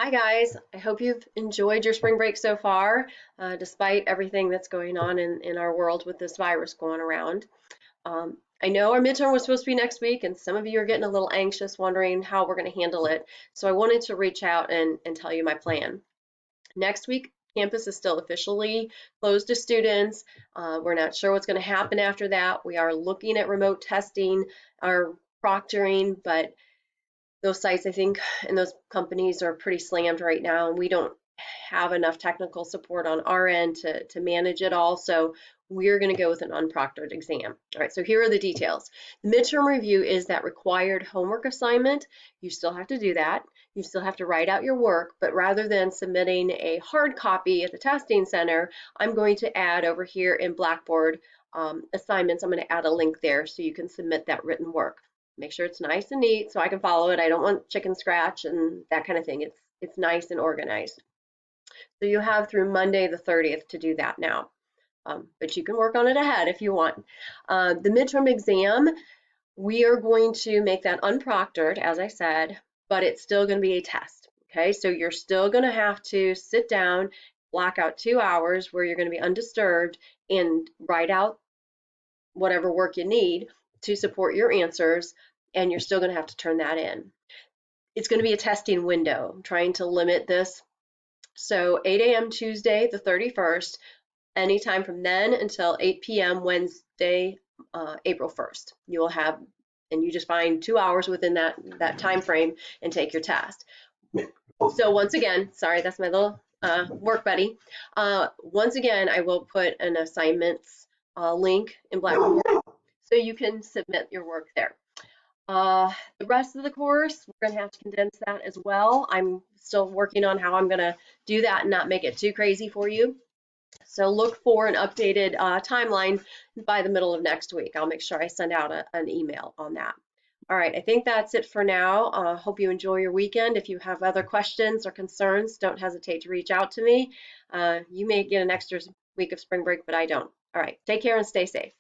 Hi guys, I hope you've enjoyed your spring break so far, despite everything that's going on in our world with this virus going around. I know our midterm was supposed to be next week, and some of you are getting a little anxious, wondering how we're going to handle it. So I wanted to reach out and tell you my plan. Next week, campus is still officially closed to students. We're not sure what's going to happen after that. We are looking at remote testing, our proctoring, but those sites, I think, and those companies are pretty slammed right now, and we don't have enough technical support on our end to manage it all. So we're going to go with an unproctored exam. All right, so here are the details. The midterm review is that required homework assignment. You still have to do that. You still have to write out your work, but rather than submitting a hard copy at the testing center, I'm going to add over here in Blackboard assignments. I'm going to add a link there so you can submit that written work. Make sure it's nice and neat so I can follow it. I don't want chicken scratch and that kind of thing. It's nice and organized. So you have through Monday the 30th to do that now. But you can work on it ahead if you want. The midterm exam, we are going to make that unproctored, as I said, but it's still going to be a test. Okay, so you're still going to have to sit down, block out 2 hours where you're going to be undisturbed and write out whatever work you need to support your answers, and you're still going to have to turn that in. It's going to be a testing window. I'm trying to limit this. So 8 a.m. Tuesday, the 31st, anytime from then until 8 p.m. Wednesday, April 1st. You will have, and you just find 2 hours within that time frame and take your test. So once again, sorry, that's my little work buddy. Once again, I will put an assignments link in Blackboard so you can submit your work there. The rest of the course, we're going to have to condense that as well. I'm still working on how I'm going to do that and not make it too crazy for you. So look for an updated timeline by the middle of next week. I'll make sure I send out an email on that. All right, I think that's it for now. Hope you enjoy your weekend. If you have other questions or concerns, don't hesitate to reach out to me. You may get an extra week of spring break, but I don't. All right, take care and stay safe.